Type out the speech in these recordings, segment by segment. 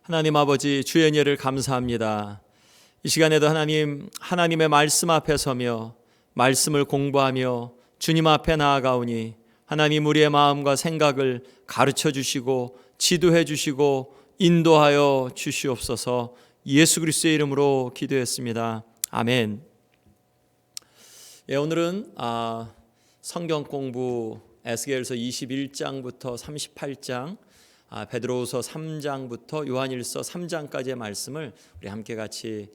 하나님 아버지, 주의 은혜를 감사합니다. 이 시간에도 하나님의 말씀 앞에 서며 말씀을 공부하며 주님 앞에 나아가오니 하나님, 우리의 마음과 생각을 가르쳐 주시고 지도해 주시고 인도하여 주시옵소서. 예수 그리스도의 이름으로 기도했습니다. 아멘. 오늘은 성경 공부 에스겔서 21장부터 38장, 베드로후서 3장부터 요한일서 3장까지의 말씀을 우리 함께 같이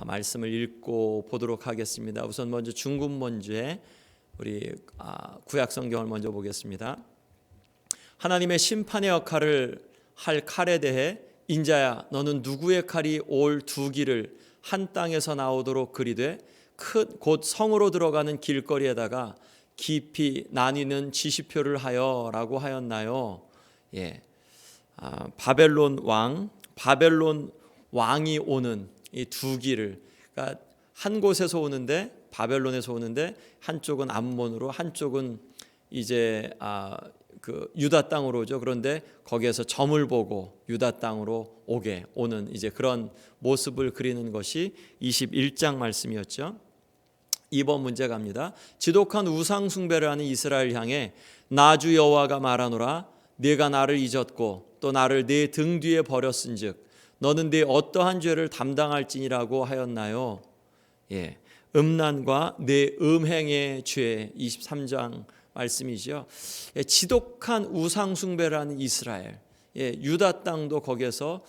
말씀을 읽고 보도록 하겠습니다. 우선 먼저 중급문제 우리 구약 성경을 먼저 보겠습니다. 하나님의 심판의 역할을 할 칼에 대해 인자야, 너는 누구의 칼이 올 두 길을 한 땅에서 나오도록 그리되 곧 성으로 들어가는 길거리에다가 깊이 나뉘는 지시표를 하여라고 하였나요? 바벨론 왕이 오는 이 두 길을, 그러니까 한 곳에서 오는데, 바벨론에서 오는데 한쪽은 암몬으로, 한쪽은 이제 그 유다 땅으로 오죠. 그런데 거기에서 점을 보고 유다 땅으로 오는 이제 그런 모습을 그리는 것이 21장 말씀이었죠. 2번 문제 갑니다. 지독한 우상 숭배를 하는 이스라엘 향해 나 주 여호와가 말하노라, 네가 나를 잊었고 또 나를 네 등 뒤에 버렸은즉 너는 네 어떠한 죄를 담당할지니라고 하였나요? 음란과 네 음행의 죄, 23장 말씀이죠. 지독한 우상 숭배를 하는 이스라엘, 유다 땅도 거기에서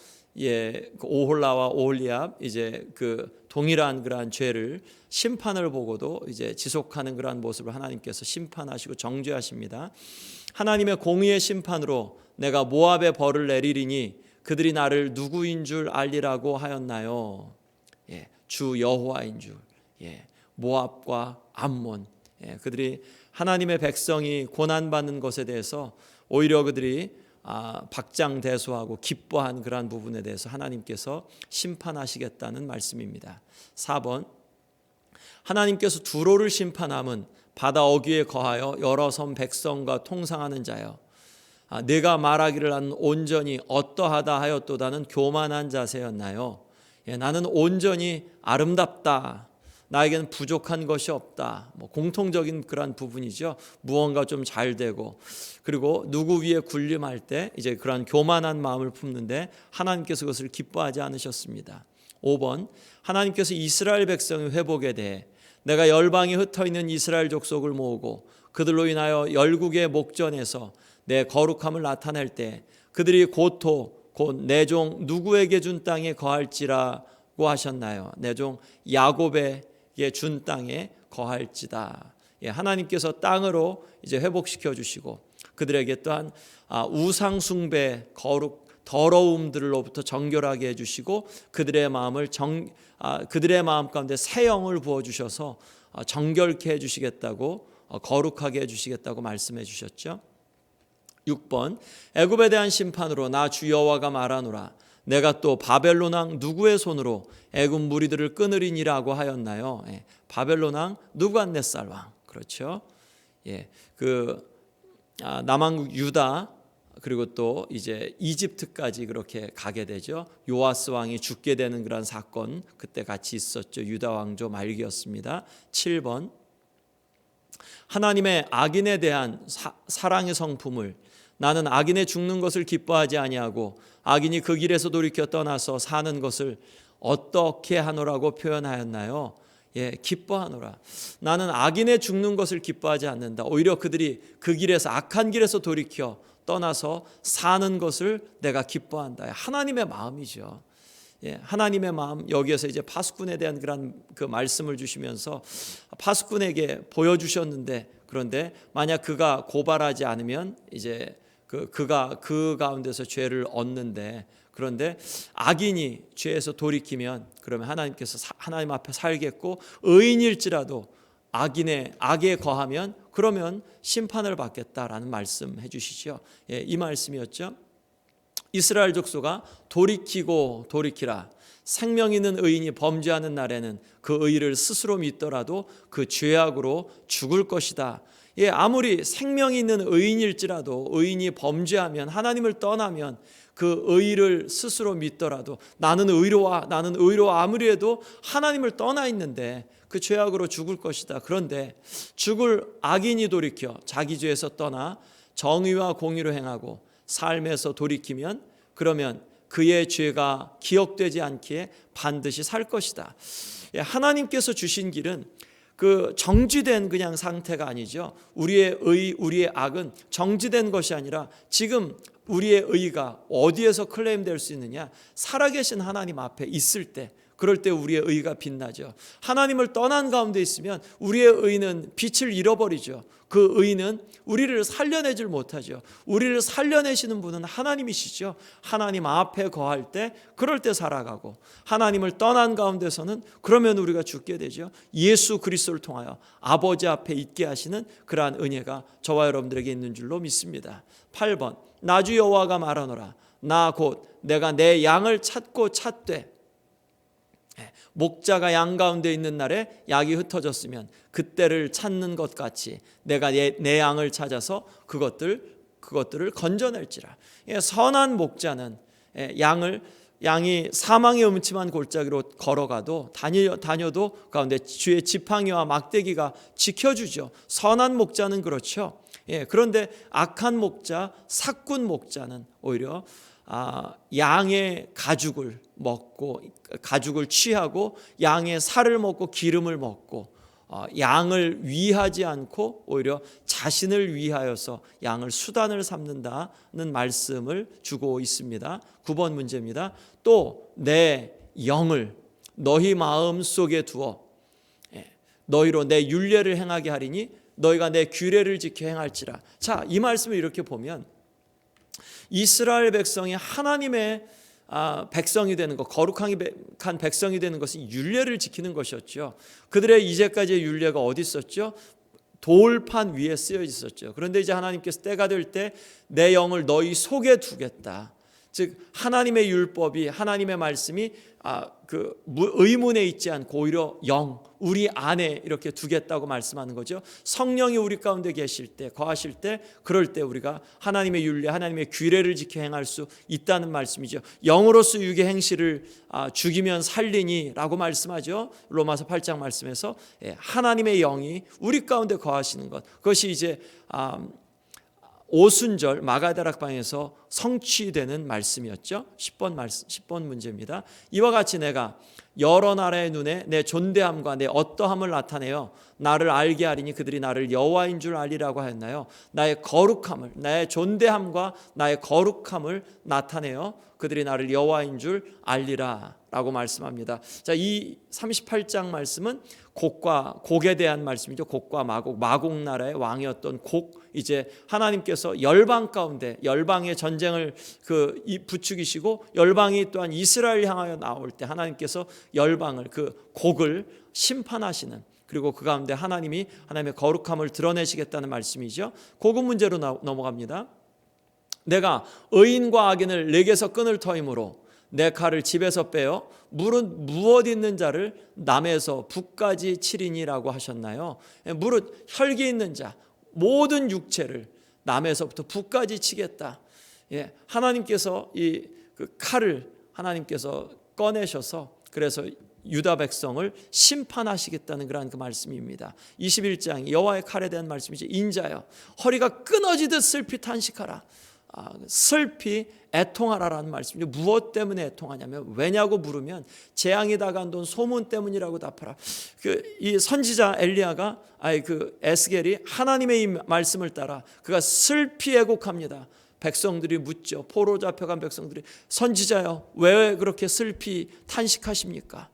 오홀라와 오홀리압 이제 그 동일한 그러한 죄를 심판을 보고도 이제 지속하는 그러한 모습을 하나님께서 심판하시고 정죄하십니다. 하나님의 공의의 심판으로 내가 모압에 벌을 내리리니 그들이 나를 누구인 줄 알리라고 하였나요? 주 여호와인 줄. 모압과 암몬, 그들이 하나님의 백성이 고난받는 것에 대해서 오히려 그들이 박장대소하고 기뻐한 그러한 부분에 대해서 하나님께서 심판하시겠다는 말씀입니다. 4번, 하나님께서 두로를 심판함은 바다 어귀에 거하여 여러 섬 백성과 통상하는 자여, 내가 말하기를 나는 온전히 어떠하다 하였도다는 교만한 자세였나요? 나는 온전히 아름답다, 나에게는 부족한 것이 없다, 공통적인 그러한 부분이죠. 무언가 좀 잘 되고, 그리고 누구 위에 군림할 때 이제 그러한 교만한 마음을 품는데 하나님께서 그것을 기뻐하지 않으셨습니다. 5번, 하나님께서 이스라엘 백성의 회복에 대해 내가 열방에 흩어있는 이스라엘 족속을 모으고 그들로 인하여 열국의 목전에서 내 거룩함을 나타낼 때 그들이 곧 내 종 누구에게 준 땅에 거할지라고 하셨나요? 내 종 야곱에게 준 땅에 거할지다. 하나님께서 땅으로 이제 회복시켜 주시고 그들에게 또한 우상 숭배, 더러움들로부터 정결하게 해주시고 그들의 마음 가운데 새 영을 부어 주셔서 정결케 해주시겠다고, 거룩하게 해주시겠다고 말씀해 주셨죠. 6번, 애굽에 대한 심판으로 나 주 여호와가 말하노라, 내가 또 바벨론 왕 누구의 손으로 애굽 무리들을 끊으리니라고 하였나요? 바벨론 왕 느부갓네살 왕, 그렇죠. 남왕국 유다, 그리고 또 이제 이집트까지 그렇게 가게 되죠. 요아스 왕이 죽게 되는 그런 사건 그때 같이 있었죠. 유다 왕조 말기였습니다. 7번, 하나님의 악인에 대한 사랑의 성품을, 나는 악인의 죽는 것을 기뻐하지 아니하고 악인이 그 길에서 돌이켜 떠나서 사는 것을 어떻게 하노라고 표현하였나요? 기뻐하노라. 나는 악인의 죽는 것을 기뻐하지 않는다. 오히려 그들이 그 길에서, 악한 길에서 돌이켜 떠나서 사는 것을 내가 기뻐한다. 하나님의 마음이죠. 하나님의 마음, 여기에서 이제 파수꾼에 대한 그런 그 말씀을 주시면서 파수꾼에게 보여주셨는데, 그런데 만약 그가 고발하지 않으면 이제 그가 그 가운데서 죄를 얻는데, 그런데 악인이 죄에서 돌이키면 그러면 하나님께서 하나님 앞에 살겠고, 의인일지라도 악에 거하면 그러면 심판을 받겠다라는 말씀해 주시죠. 이 말씀이었죠. 이스라엘 족속아 돌이키라. 생명 있는 의인이 범죄하는 날에는 그 의를 스스로 믿더라도 그 죄악으로 죽을 것이다. 아무리 생명 있는 의인일지라도 의인이 범죄하면, 하나님을 떠나면 그 의를 스스로 믿더라도 나는 의로워 아무리 해도 하나님을 떠나 있는데 그 죄악으로 죽을 것이다. 그런데 죽을 악인이 돌이켜 자기 죄에서 떠나 정의와 공의로 행하고 삶에서 돌이키면 그러면 그의 죄가 기억되지 않기에 반드시 살 것이다. 하나님께서 주신 길은 그 정지된 그냥 상태가 아니죠. 우리의 우리의 악은 정지된 것이 아니라 지금 우리의 의가 어디에서 클레임될 수 있느냐? 살아계신 하나님 앞에 있을 때, 그럴 때 우리의 의가 빛나죠. 하나님을 떠난 가운데 있으면 우리의 의는 빛을 잃어버리죠. 그 의는 우리를 살려내질 못하죠. 우리를 살려내시는 분은 하나님이시죠. 하나님 앞에 거할 때 그럴 때 살아가고, 하나님을 떠난 가운데서는 그러면 우리가 죽게 되죠. 예수 그리스도를 통하여 아버지 앞에 있게 하시는 그러한 은혜가 저와 여러분들에게 있는 줄로 믿습니다. 8번, 나 주 여호와가 말하노라. 나 곧 내가 내 양을 찾고 찾되, 목자가 양 가운데 있는 날에 약이 흩어졌으면 그때를 찾는 것 같이 내가 내 양을 찾아서 그것들을 건져낼지라. 선한 목자는 양이 사망의 음침한 골짜기로 걸어가도 다녀도 가운데 주의 지팡이와 막대기가 지켜주죠. 선한 목자는 그렇죠. 그런데 악한 목자, 삭군 목자는 오히려 양의 가죽을 먹고, 가죽을 취하고 양의 살을 먹고 기름을 먹고, 양을 위하지 않고 오히려 자신을 위하여서 양을 수단을 삼는다는 말씀을 주고 있습니다. 9번 문제입니다. 또 내 영을 너희 마음속에 두어 너희로 내 율례를 행하게 하리니 너희가 내 규례를 지켜 행할지라. 자, 이 말씀을 이렇게 보면 이스라엘 백성이 하나님의 백성이 되는 것, 거룩한 백성이 되는 것은 율례를 지키는 것이었죠. 그들의 이제까지의 율례가 어디 있었죠? 돌판 위에 쓰여 있었죠. 그런데 이제 하나님께서 때가 될 때 내 영을 너희 속에 두겠다. 즉 하나님의 율법이, 하나님의 말씀이 그 의문에 있지 않고 오히려 우리 안에 이렇게 두겠다고 말씀하는 거죠. 성령이 우리 가운데 계실 때, 거하실 때, 그럴 때 우리가 하나님의 율례, 하나님의 규례를 지켜 행할 수 있다는 말씀이죠. 영으로서 육의 행실을 죽이면 살리니 라고 말씀하죠. 로마서 8장 말씀에서 하나님의 영이 우리 가운데 거하시는 것, 그것이 이제 오순절 마가다락방에서 성취되는 말씀이었죠. 10번 문제입니다. 이와 같이 내가 여러 나라의 눈에 내 존대함과 내 어떠함을 나타내어 나를 알게 하리니 그들이 나를 여호와인 줄 알리라고 하였나요? 나의 거룩함을, 나의 존대함과 나의 거룩함을 나타내어 그들이 나를 여호와인 줄 알리라 라고 말씀합니다. 자, 이 38장 말씀은 곡에 대한 말씀이죠. 곡과 마곡 나라의 왕이었던 이제 하나님께서 열방 가운데, 열방의 전쟁을 부추기시고 열방이 또한 이스라엘 향하여 나올 때 하나님께서 열방을, 곡을 심판하시는, 그리고 그 가운데 하나님의 거룩함을 드러내시겠다는 말씀이죠. 고급 문제로 넘어갑니다. 내가 의인과 악인을 내게서 끊을 터이므로 내 칼을 집에서 빼어 무릇 무엇 있는 자를 남에서 북까지 치리니라고 하셨나요? 무릇 혈기 있는 자, 모든 육체를 남에서부터 북까지 치겠다. 하나님께서 그 칼을 하나님께서 꺼내셔서 그래서 유다 백성을 심판하시겠다는 그러한 그 말씀입니다. 21장 여호와의 칼에 대한 말씀이죠. 인자여 허리가 끊어지듯 슬피 탄식하라. 슬피 애통하라라는 말씀이죠. 무엇 때문에 애통하냐면, 왜냐고 물으면 재앙이 다가온다는 소문 때문이라고 답하라. 이 선지자 엘리야가 에스겔이 하나님의 이 말씀을 따라 그가 슬피 애곡합니다. 백성들이 묻죠. 포로 잡혀간 백성들이, 선지자여 왜 그렇게 슬피 탄식하십니까?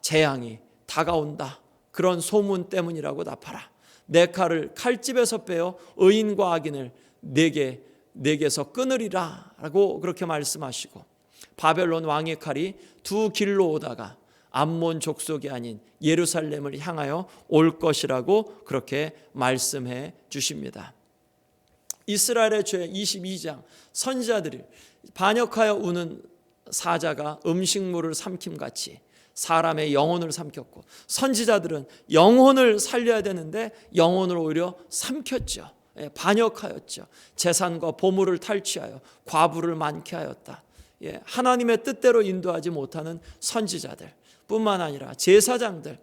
재앙이 다가온다, 그런 소문 때문이라고 답하라. 내 칼을 칼집에서 빼어 의인과 악인을 내게서 끊으리라 라고 그렇게 말씀하시고, 바벨론 왕의 칼이 두 길로 오다가 암몬 족속이 아닌 예루살렘을 향하여 올 것이라고 그렇게 말씀해 주십니다. 이스라엘의 죄 22장, 선지자들이 반역하여 우는 사자가 음식물을 삼킴같이 사람의 영혼을 삼켰고, 선지자들은 영혼을 살려야 되는데 영혼을 오히려 삼켰죠. 반역하였죠. 재산과 보물을 탈취하여 과부를 많게 하였다. 하나님의 뜻대로 인도하지 못하는 선지자들 뿐만 아니라 제사장들은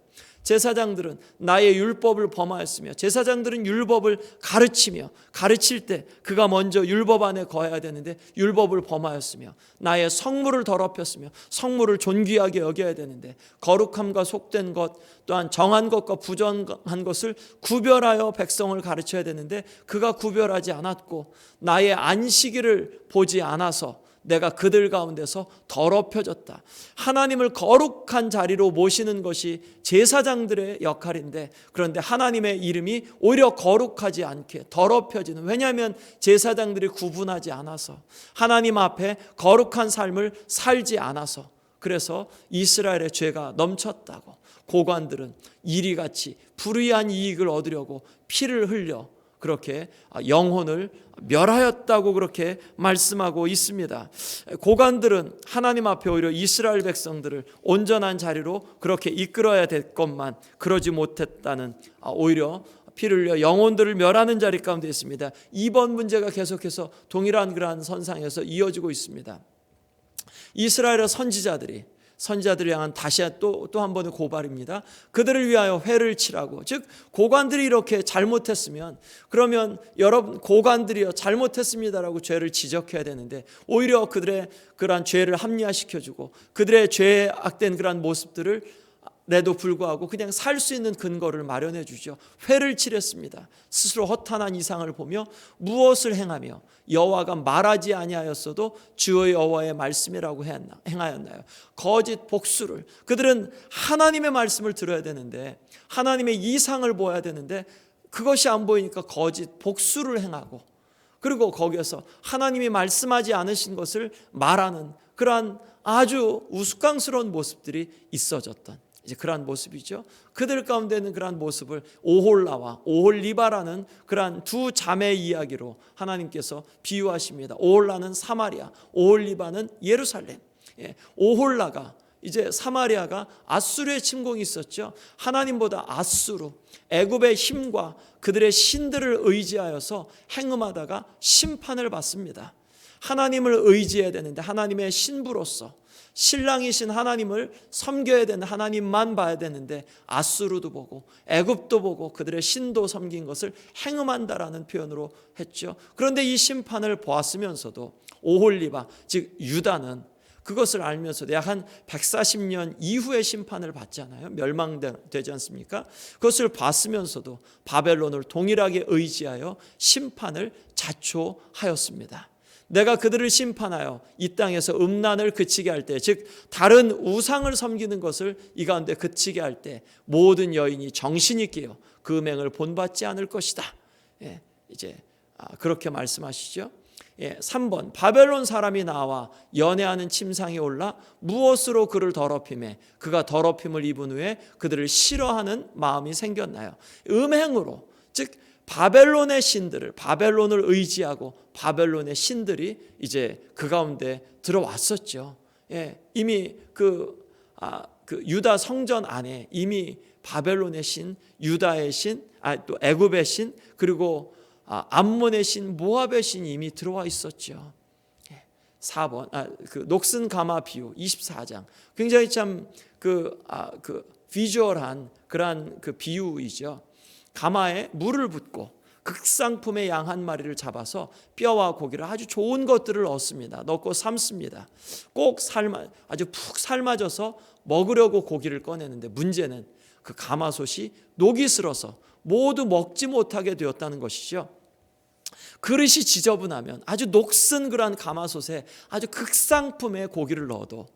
나의 율법을 범하였으며, 제사장들은 율법을 가르칠 때 그가 먼저 율법 안에 거해야 되는데 율법을 범하였으며, 나의 성물을 더럽혔으며 성물을 존귀하게 여겨야 되는데 거룩함과 속된 것 또한 정한 것과 부정한 것을 구별하여 백성을 가르쳐야 되는데 그가 구별하지 않았고, 나의 안식일을 보지 않아서 내가 그들 가운데서 더럽혀졌다. 하나님을 거룩한 자리로 모시는 것이 제사장들의 역할인데, 그런데 하나님의 이름이 오히려 거룩하지 않게 더럽혀지는, 왜냐하면 제사장들이 구분하지 않아서, 하나님 앞에 거룩한 삶을 살지 않아서, 그래서 이스라엘의 죄가 넘쳤다고, 고관들은 이리같이 불의한 이익을 얻으려고 피를 흘려 그렇게 영혼을 멸하였다고 그렇게 말씀하고 있습니다. 고관들은 하나님 앞에 오히려 이스라엘 백성들을 온전한 자리로 그렇게 이끌어야 될 것만 그러지 못했다는, 오히려 피를 흘려 영혼들을 멸하는 자리 가운데 있습니다. 이번 문제가 계속해서 동일한 그러한 선상에서 이어지고 있습니다. 이스라엘의 선지자들을 향한 다시 또 한 번의 고발입니다. 그들을 위하여 회를 치라고. 즉 고관들이 이렇게 잘못했으면, 그러면 여러분 고관들이요 잘못했습니다라고 죄를 지적해야 되는데, 오히려 그들의 그러한 죄를 합리화시켜주고 그들의 죄에 악된 그러한 모습들을 에도 불구하고 그냥 살 수 있는 근거를 마련해 주죠. 회를 치렸습니다. 스스로 허탄한 이상을 보며 무엇을 행하며 여호와가 말하지 아니하였어도 주의 여호와의 말씀이라고 행하였나요? 거짓 복수를. 그들은 하나님의 말씀을 들어야 되는데, 하나님의 이상을 보아야 되는데 그것이 안 보이니까 거짓 복수를 행하고, 그리고 거기에서 하나님이 말씀하지 않으신 것을 말하는 그러한 아주 우스꽝스러운 모습들이 있어졌던 이제 그러한 모습이죠. 그들 가운데는 그러한 모습을 오홀라와 오홀리바라는 그러한 두 자매의 이야기로 하나님께서 비유하십니다. 오홀라는 사마리아, 오홀리바는 예루살렘. 오홀라가, 이제 사마리아가 아수르의 침공이 있었죠. 하나님보다 아수르, 애굽의 힘과 그들의 신들을 의지하여서 행음하다가 심판을 받습니다. 하나님을 의지해야 되는데 하나님의 신부로서 신랑이신 하나님을 섬겨야 되는, 하나님만 봐야 되는데 아수르도 보고 애굽도 보고 그들의 신도 섬긴 것을 행음한다라는 표현으로 했죠. 그런데 이 심판을 보았으면서도 오홀리바, 즉 유다는 그것을 알면서도 약 한 140년 이후에 심판을 받잖아요. 멸망되지 않습니까? 그것을 봤으면서도 바벨론을 동일하게 의지하여 심판을 자초하였습니다. 내가 그들을 심판하여 이 땅에서 음란을 그치게 할 때, 즉 다른 우상을 섬기는 것을 이 가운데 그치게 할 때 모든 여인이 정신이 깨어 그 음행을 본받지 않을 것이다. 이제 그렇게 말씀하시죠. 3번, 바벨론 사람이 나와 연애하는 침상에 올라 무엇으로 그를 더럽히매 그가 더럽힘을 입은 후에 그들을 싫어하는 마음이 생겼나요? 음행으로, 즉 바벨론의 신들을, 바벨론을 의지하고 바벨론의 신들이 이제 그 가운데 들어왔었죠. 이미 그 유다 성전 안에 이미 바벨론의 신, 유다의 신, 또 애굽의 신, 그리고 암몬의 신, 모압의 신이 이미 들어와 있었죠. 4번, 그 녹슨 가마 비유 24장, 굉장히 참 비주얼한 그러한 그 비유이죠. 가마에 물을 붓고 극상품의 양 한 마리를 잡아서 뼈와 고기를 아주 좋은 것들을 얻습니다. 넣고 삶습니다. 꼭 아주 푹 삶아져서 먹으려고 고기를 꺼내는데, 문제는 그 가마솥이 녹이 슬어서 모두 먹지 못하게 되었다는 것이죠. 그릇이 지저분하면 아주 녹슨 그러한 가마솥에 아주 극상품의 고기를 넣어도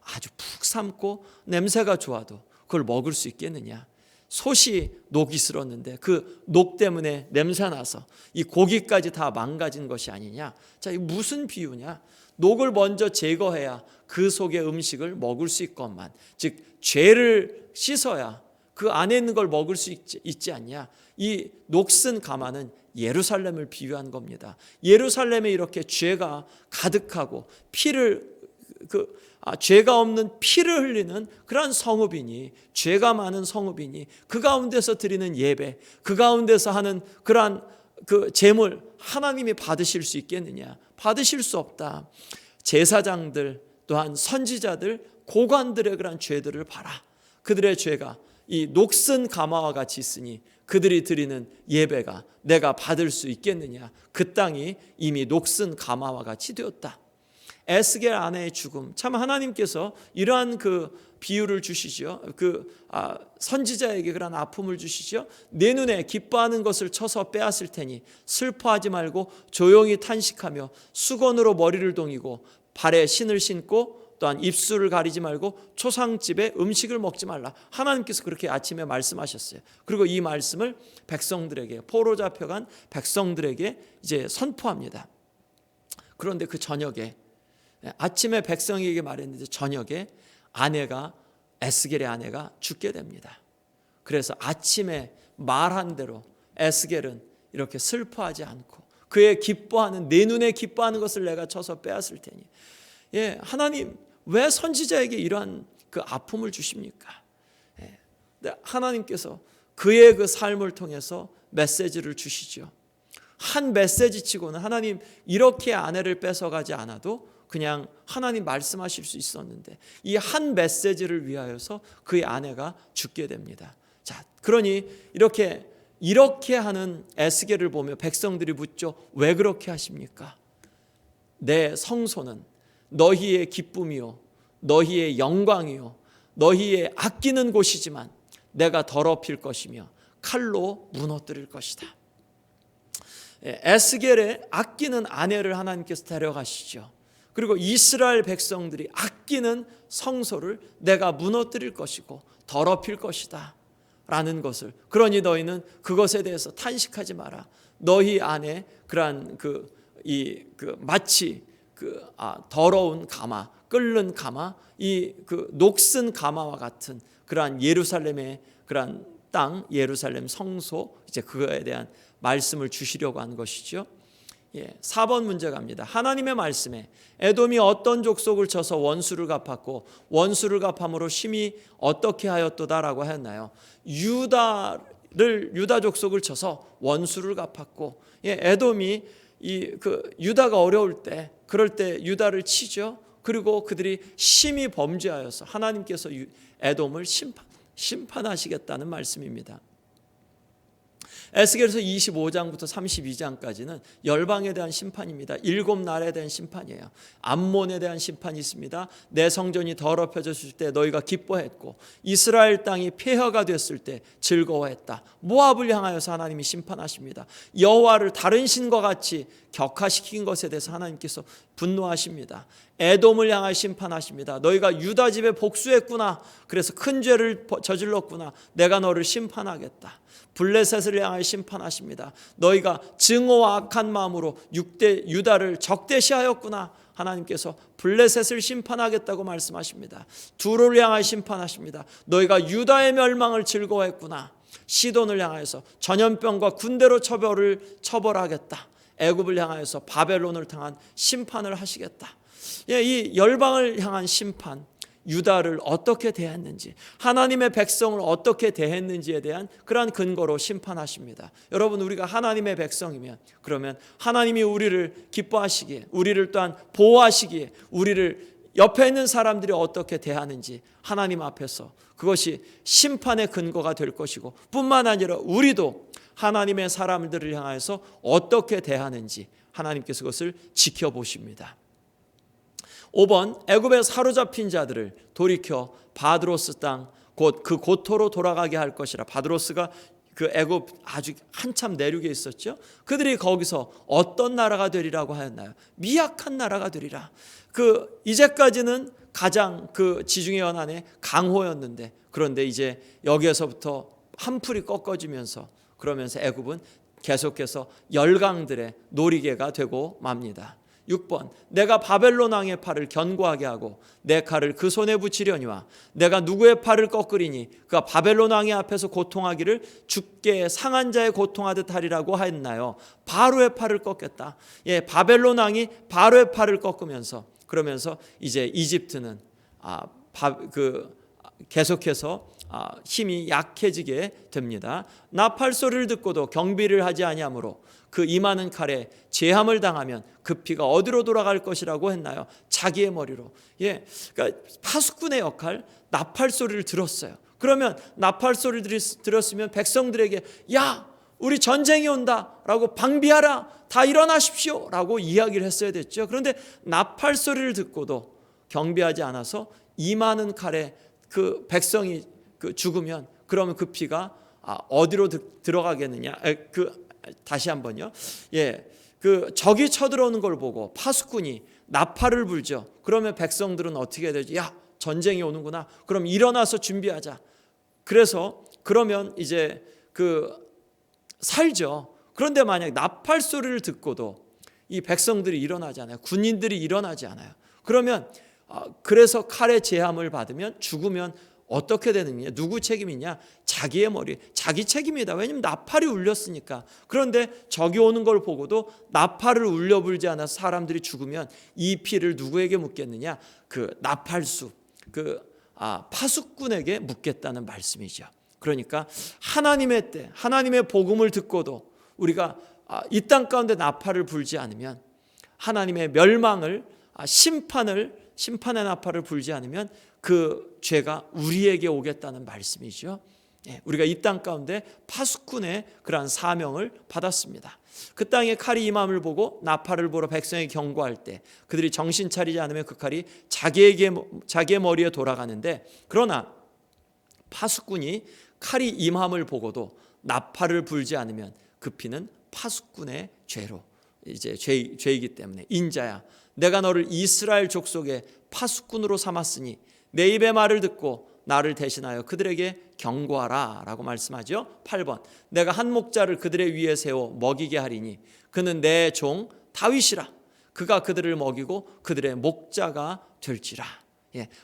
아주 푹 삶고 냄새가 좋아도 그걸 먹을 수 있겠느냐? 솥이 녹이 슬었는데 그 녹 때문에 냄새나서 이 고기까지 다 망가진 것이 아니냐? 자, 이 무슨 비유냐? 녹을 먼저 제거해야 그 속의 음식을 먹을 수 있건만, 즉 죄를 씻어야 그 안에 있는 걸 먹을 수 있지 않냐? 이 녹슨 가마는 예루살렘을 비유한 겁니다. 예루살렘에 이렇게 죄가 가득하고 죄가 없는 피를 흘리는 그러한 성읍이니, 죄가 많은 성읍이니 그 가운데서 드리는 예배, 그 가운데서 하는 그러한 그 제물 하나님이 받으실 수 있겠느냐? 받으실 수 없다. 제사장들 또한 선지자들 고관들의 그런 죄들을 봐라. 그들의 죄가 이 녹슨 가마와 같이 있으니 그들이 드리는 예배가 내가 받을 수 있겠느냐? 그 땅이 이미 녹슨 가마와 같이 되었다. 에스겔 아내의 죽음, 참 하나님께서 이러한 그 비유를 주시죠. 선지자에게 그런 아픔을 주시죠. 내 눈에 기뻐하는 것을 쳐서 빼앗을 테니 슬퍼하지 말고 조용히 탄식하며 수건으로 머리를 동이고 발에 신을 신고 또한 입술을 가리지 말고 초상집에 음식을 먹지 말라. 하나님께서 그렇게 아침에 말씀하셨어요. 그리고 이 말씀을 백성들에게, 포로 잡혀간 백성들에게 이제 선포합니다. 그런데 그 저녁에, 아침에 백성에게 말했는데 저녁에 에스겔의 아내가 죽게 됩니다. 그래서 아침에 말한 대로 에스겔은 이렇게 슬퍼하지 않고 그의 기뻐하는, 내 눈에 기뻐하는 것을 내가 쳐서 빼앗을 테니, 하나님 왜 선지자에게 이러한 그 아픔을 주십니까? 하나님께서 그의 그 삶을 통해서 메시지를 주시죠. 한 메시지 치고는 하나님 이렇게 아내를 뺏어가지 않아도 그냥 하나님 말씀하실 수 있었는데 이 한 메시지를 위하여서 그의 아내가 죽게 됩니다. 자, 그러니 이렇게 하는 에스겔을 보며 백성들이 묻죠. 왜 그렇게 하십니까? 내 성소는 너희의 기쁨이요 너희의 영광이요 너희의 아끼는 곳이지만 내가 더럽힐 것이며 칼로 무너뜨릴 것이다. 에스겔의 아끼는 아내를 하나님께서 데려가시죠. 그리고 이스라엘 백성들이 아끼는 성소를 내가 무너뜨릴 것이고 더럽힐 것이다 라는 것을, 그러니 너희는 그것에 대해서 탄식하지 마라. 너희 안에 그러한 마치 더러운 가마, 끓는 가마, 녹슨 가마와 같은 그러한 예루살렘의 그러한 땅, 예루살렘 성소, 이제 그거에 대한 말씀을 주시려고 한 것이죠. 4번 문제 갑니다. 하나님의 말씀에 에돔이 어떤 족속을 쳐서 원수를 갚았고 원수를 갚함으로 심히 어떻게 하였도다라고 하였나요? 유다 족속을 쳐서 원수를 갚았고, 에돔이 유다가 어려울 때, 그럴 때 유다를 치죠. 그리고 그들이 심히 범죄하여서 하나님께서 에돔을 심판하시겠다는 말씀입니다. 에스겔서 25장부터 32장까지는 열방에 대한 심판입니다. 7날에 대한 심판이에요. 암몬에 대한 심판이 있습니다. 내 성전이 더럽혀졌을 때 너희가 기뻐했고 이스라엘 땅이 폐허가 됐을 때 즐거워했다. 모압을 향하여서 하나님이 심판하십니다. 여호와를 다른 신과 같이 격화시킨 것에 대해서 하나님께서 분노하십니다. 에돔을 향하여 심판하십니다. 너희가 유다 집에 복수했구나. 그래서 큰 죄를 저질렀구나. 내가 너를 심판하겠다. 블레셋을 향하여 심판하십니다. 너희가 증오와 악한 마음으로 유다를 적대시하였구나. 하나님께서 블레셋을 심판하겠다고 말씀하십니다. 두로를 향하여 심판하십니다. 너희가 유다의 멸망을 즐거워했구나. 시돈을 향하여서 전염병과 군대로 처벌하겠다. 애굽을 향하여서 바벨론을 향한 심판을 하시겠다. 이 열방을 향한 심판, 유다를 어떻게 대했는지, 하나님의 백성을 어떻게 대했는지에 대한 그러한 근거로 심판하십니다. 여러분, 우리가 하나님의 백성이면 그러면 하나님이 우리를 기뻐하시기에, 우리를 또한 보호하시기에, 우리를 옆에 있는 사람들이 어떻게 대하는지 하나님 앞에서 그것이 심판의 근거가 될 것이고, 뿐만 아니라 우리도 하나님의 사람들을 향해서 어떻게 대하는지 하나님께서 그것을 지켜보십니다. 5번, 애굽에 사로잡힌 자들을 돌이켜 바드로스 땅 곧 그 고토로 돌아가게 할 것이라. 바드로스가 그 애굽 아주 한참 내륙에 있었죠. 그들이 거기서 어떤 나라가 되리라고 하였나요? 미약한 나라가 되리라. 이제까지는 가장 지중해 연안의 강호였는데, 그런데 이제 여기에서부터 한풀이 꺾어지면서, 그러면서 애굽은 계속해서 열강들의 놀이개가 되고 맙니다. 6번, 내가 바벨론 왕의 팔을 견고하게 하고 내 칼을 그 손에 붙이려니와 내가 누구의 팔을 꺾으리니 그가 바벨론 왕의 앞에서 고통하기를 죽게 상한 자의 고통하듯 하리라고 하였나요? 바로의 팔을 꺾겠다. 바벨론 왕이 바로의 팔을 꺾으면서, 그러면서 이제 이집트는 계속해서 힘이 약해지게 됩니다. 나팔 소리를 듣고도 경비를 하지 아니하므로 그 임하는 칼에 제함을 당하면 그 피가 어디로 돌아갈 것이라고 했나요? 자기의 머리로. 그러니까 파수꾼의 역할, 나팔 소리를 들었어요. 그러면 나팔 소리를 들었으면 백성들에게 야, 우리 전쟁이 온다라고 방비하라, 다 일어나십시오라고 이야기를 했어야 됐죠. 그런데 나팔 소리를 듣고도 경비하지 않아서 임하는 칼에 그 백성이 죽으면 그러면 그 피가 어디로 들어가겠느냐? 다시 한번요. 적이 쳐들어오는 걸 보고 파수꾼이 나팔을 불죠. 그러면 백성들은 어떻게 되죠? 야, 전쟁이 오는구나. 그럼 일어나서 준비하자. 그래서 그러면 이제 살죠. 그런데 만약 나팔 소리를 듣고도 이 백성들이 일어나지 않아요. 군인들이 일어나지 않아요. 그러면 그래서 칼의 제함을 받으면 죽으면 어떻게 되느냐? 누구 책임이냐? 자기의 머리, 자기 책임이다. 왜냐하면 나팔이 울렸으니까. 그런데 적이 오는 걸 보고도 나팔을 울려 불지 않아서 사람들이 죽으면 이 피를 누구에게 묻겠느냐? 그 나팔수, 파수꾼에게 묻겠다는 말씀이죠. 그러니까 하나님의 때, 하나님의 복음을 듣고도 우리가 이 땅 가운데 나팔을 불지 않으면, 하나님의 멸망을, 심판의 나팔을 불지 않으면 그 죄가 우리에게 오겠다는 말씀이죠. 우리가 이 땅 가운데 파수꾼의 그러한 사명을 받았습니다. 그 땅에 칼이 임함을 보고 나팔을 보러 백성이 경고할 때 그들이 정신 차리지 않으면 그 칼이 자기의 머리에 돌아가는데, 그러나 파수꾼이 칼이 임함을 보고도 나팔을 불지 않으면 그 피는 파수꾼의 죄로, 이제 죄이기 때문에 인자야, 내가 너를 이스라엘 족속의 파수꾼으로 삼았으니 내 입의 말을 듣고 나를 대신하여 그들에게 경고하라 라고 말씀하죠. 8번, 내가 한 목자를 그들의 위에 세워 먹이게 하리니 그는 내 종 다윗이라. 그가 그들을 먹이고 그들의 목자가 될지라.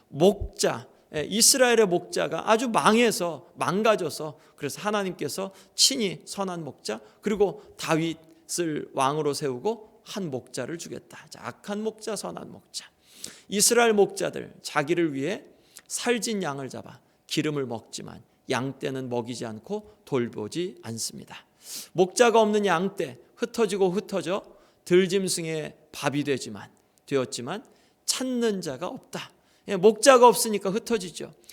목자, 이스라엘의 목자가 아주 망가져서 그래서 하나님께서 친히 선한 목자, 그리고 다윗을 왕으로 세우고 한 목자를 주겠다. 악한 목자, 선한 목자. 이스라엘 목자들 자기를 위해 살진 양을 잡아 기름을 먹지만 양떼는 먹이지 않고 돌보지 않습니다. 목자가 없는 양떼 흩어져 들짐승의 밥이 되었지만 찾는 자가 없다. 목자가 없으니까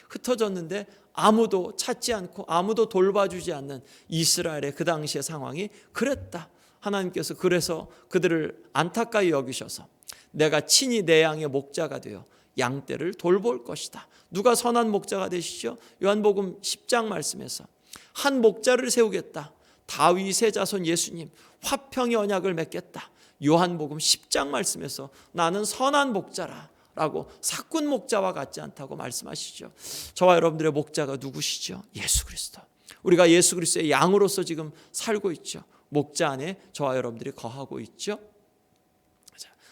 흩어졌는데 아무도 찾지 않고 아무도 돌봐주지 않는 이스라엘의 그 당시의 상황이 그랬다. 하나님께서 그래서 그들을 안타까이 여기셔서 내가 친히 내 양의 목자가 되어 양떼를 돌볼 것이다. 누가 선한 목자가 되시죠? 요한복음 10장 말씀에서 한 목자를 세우겠다. 다윗의 자손 예수님, 화평의 언약을 맺겠다. 요한복음 10장 말씀에서 나는 선한 목자라 라고 사꾼 목자와 같지 않다고 말씀하시죠. 저와 여러분들의 목자가 누구시죠? 예수 그리스도. 우리가 예수 그리스도의 양으로서 지금 살고 있죠. 목자 안에 저와 여러분들이 거하고 있죠.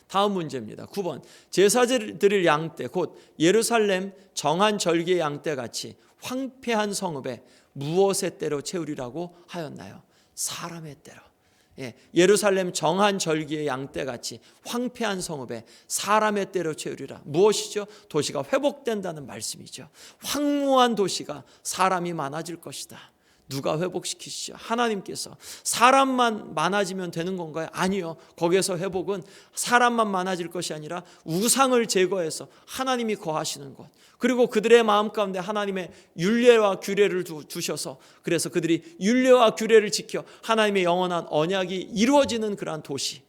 다음 문제입니다. 9번, 제사 드릴 양떼 곧 예루살렘 정한 절기의 양떼같이 황폐한 성읍에 무엇의 때로 채우리라고 하였나요? 사람의 때로. 예루살렘 정한 절기의 양떼같이 황폐한 성읍에 사람의 때로 채우리라. 무엇이죠? 도시가 회복된다는 말씀이죠. 황무한 도시가 사람이 많아질 것이다. 누가 회복시키시죠? 하나님께서. 사람만 많아지면 되는 건가요? 아니요. 거기에서 회복은 사람만 많아질 것이 아니라 우상을 제거해서 하나님이 거하시는 것, 그리고 그들의 마음 가운데 하나님의 율례와 규례를 두셔서 그래서 그들이 율례와 규례를 지켜 하나님의 영원한 언약이 이루어지는 그러한 도시.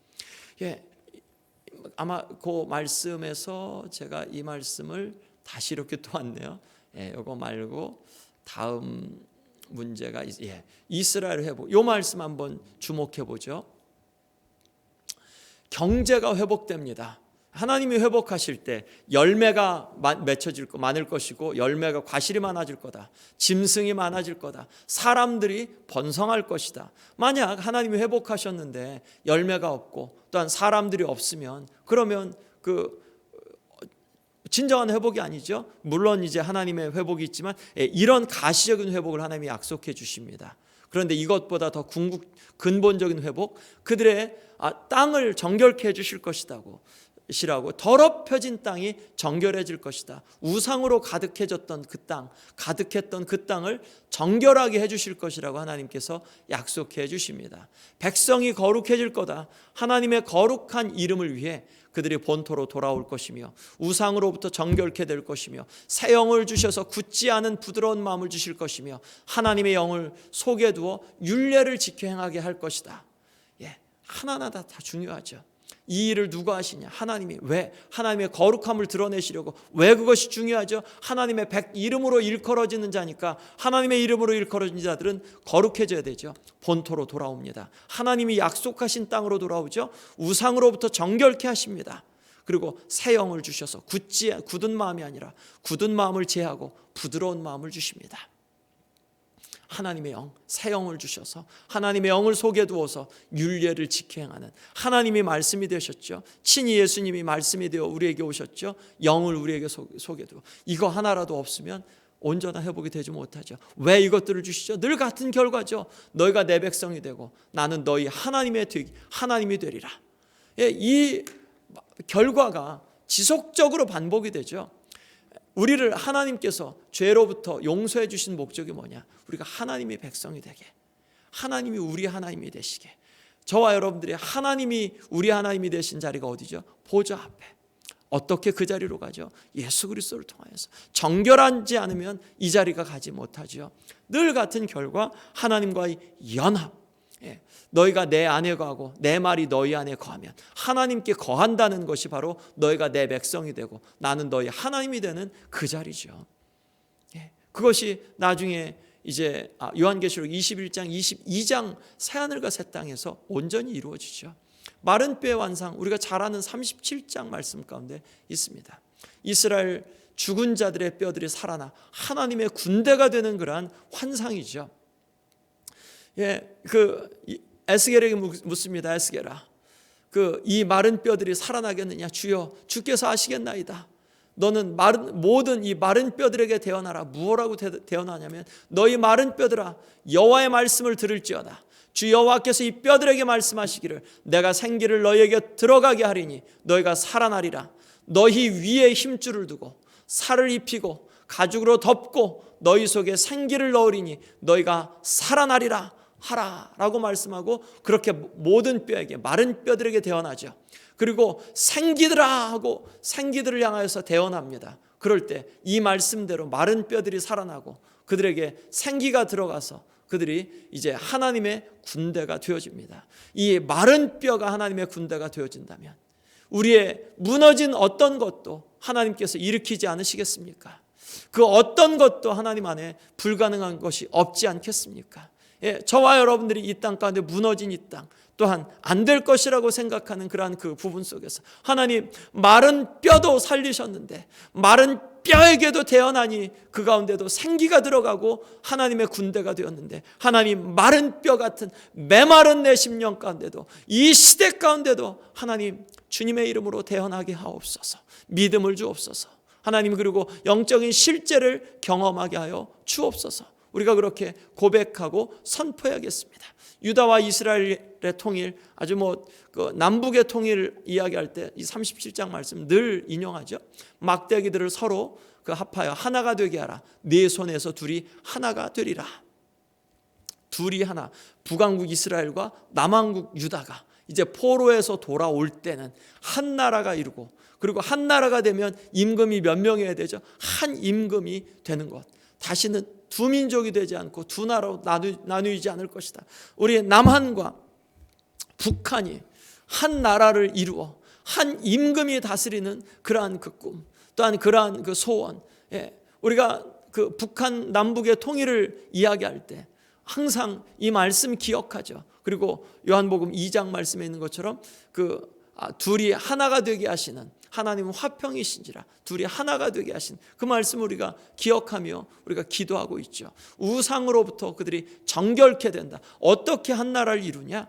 아마 그 말씀에서 제가 이 말씀을 다시 이렇게 또 왔네요. 이거 말고 다음 문제가 이스라엘 회복. 이 말씀 한번 주목해 보죠. 경제가 회복됩니다. 하나님이 회복하실 때 열매가 많을 것이고 열매가 과실이 많아질 거다. 짐승이 많아질 거다. 사람들이 번성할 것이다. 만약 하나님이 회복하셨는데 열매가 없고 또한 사람들이 없으면 그러면 진정한 회복이 아니죠. 물론 이제 하나님의 회복이 있지만 이런 가시적인 회복을 하나님이 약속해 주십니다. 그런데 이것보다 더 근본적인 회복, 그들의 땅을 정결케 해 주실 것이라고 시라고 더럽혀진 땅이 정결해질 것이다. 우상으로 가득해졌던 그 땅, 가득했던 그 땅을 정결하게 해주실 것이라고 하나님께서 약속해 주십니다. 백성이 거룩해질 거다. 하나님의 거룩한 이름을 위해 그들이 본토로 돌아올 것이며 우상으로부터 정결케 될 것이며 새 영을 주셔서 굳지 않은 부드러운 마음을 주실 것이며 하나님의 영을 속에 두어 율례를 지켜 행하게 할 것이다. 하나하나 다 중요하죠. 이 일을 누가 하시냐? 하나님이. 왜? 하나님의 거룩함을 드러내시려고. 왜 그것이 중요하죠? 하나님의 이름으로 일컬어지는 자니까. 하나님의 이름으로 일컬어진 자들은 거룩해져야 되죠. 본토로 돌아옵니다. 하나님이 약속하신 땅으로 돌아오죠. 우상으로부터 정결케 하십니다. 그리고 새 영을 주셔서 굳은 마음이 아니라 굳은 마음을 제하고 부드러운 마음을 주십니다. 하나님의 영, 새 영을 주셔서 하나님의 영을 속에 두어서 율례를 지켜 행하는 하나님이 말씀이 되셨죠. 친히 예수님이 말씀이 되어 우리에게 오셨죠. 영을 우리에게 속에 두어. 이거 하나라도 없으면 온전한 회복이 되지 못하죠. 왜 이것들을 주시죠? 늘 같은 결과죠. 너희가 내 백성이 되고 나는 너희 하나님이 되리라. 이 결과가 지속적으로 반복이 되죠. 우리를 하나님께서 죄로부터 용서해 주신 목적이 뭐냐? 우리가 하나님의 백성이 되게, 하나님이 우리 하나님이 되시게. 저와 여러분들이 하나님이 우리 하나님이 되신 자리가 어디죠? 보좌 앞에. 어떻게 그 자리로 가죠? 예수 그리스도를 통하여서. 정결하지 않으면 이 자리가 가지 못하죠. 늘 같은 결과 하나님과의 연합. 너희가 내 안에 거하고 내 말이 너희 안에 거하면 하나님께 거한다는 것이 바로 너희가 내 백성이 되고 나는 너희 하나님이 되는 그 자리죠. 그것이 나중에 이제 요한계시록 21장 22장 새하늘과 새 땅에서 온전히 이루어지죠. 마른 뼈의 완상, 우리가 잘 아는 37장 말씀 가운데 있습니다. 이스라엘 죽은 자들의 뼈들이 살아나 하나님의 군대가 되는 그러한 환상이죠. 에스겔에게 묻습니다. 에스겔아, 이 마른 뼈들이 살아나겠느냐? 주여, 주께서 아시겠나이다. 너는 모든 이 마른 뼈들에게 대언하라. 무엇라고 대언하냐면 너희 마른 뼈들아, 여호와의 말씀을 들을지어다. 주 여호와께서 이 뼈들에게 말씀하시기를 내가 생기를 너희에게 들어가게 하리니 너희가 살아나리라. 너희 위에 힘줄을 두고 살을 입히고 가죽으로 덮고 너희 속에 생기를 넣으리니 너희가 살아나리라 하라 라고 말씀하고, 그렇게 모든 뼈에게, 마른 뼈들에게 대언하죠. 그리고 생기들아 하고 생기들을 향하여서 대언합니다. 그럴 때 이 말씀대로 마른 뼈들이 살아나고 그들에게 생기가 들어가서 그들이 이제 하나님의 군대가 되어집니다. 이 마른 뼈가 하나님의 군대가 되어진다면 우리의 무너진 어떤 것도 하나님께서 일으키지 않으시겠습니까? 그 어떤 것도 하나님 안에 불가능한 것이 없지 않겠습니까? 저와 여러분들이 이 땅 가운데 무너진 이 땅, 또한 안 될 것이라고 생각하는 그러한 그 부분 속에서 하나님 마른 뼈도 살리셨는데 마른 뼈에게도 대언하니 그 가운데도 생기가 들어가고 하나님의 군대가 되었는데, 하나님 마른 뼈 같은 메마른 내 심령 가운데도, 이 시대 가운데도 하나님 주님의 이름으로 대언하게 하옵소서. 믿음을 주옵소서. 하나님, 그리고 영적인 실제를 경험하게 하여 주옵소서. 우리가 그렇게 고백하고 선포해야겠습니다. 유다와 이스라엘의 통일, 아주 그 남북의 통일 이야기할 때 이 37장 말씀 늘 인용하죠. 막대기들을 서로 합하여 하나가 되게 하라. 네 손에서 둘이 하나가 되리라. 둘이 하나. 북왕국 이스라엘과 남왕국 유다가 이제 포로에서 돌아올 때는 한 나라가 이루고, 그리고 한 나라가 되면 임금이 몇 명이어야 되죠? 한 임금이 되는 것. 다시는 두 민족이 되지 않고 두 나라로 나누이지 않을 것이다. 우리 남한과 북한이 한 나라를 이루어 한 임금이 다스리는 그러한 그 꿈, 또한 그러한 그 소원. 우리가 그 북한 남북의 통일을 이야기할 때 항상 이 말씀 기억하죠. 그리고 요한복음 2장 말씀에 있는 것처럼 둘이 하나가 되게 하시는 하나님은 화평이신지라, 둘이 하나가 되게 하신 그 말씀 우리가 기억하며 우리가 기도하고 있죠. 우상으로부터 그들이 정결케 된다. 어떻게 한 나라를 이루냐?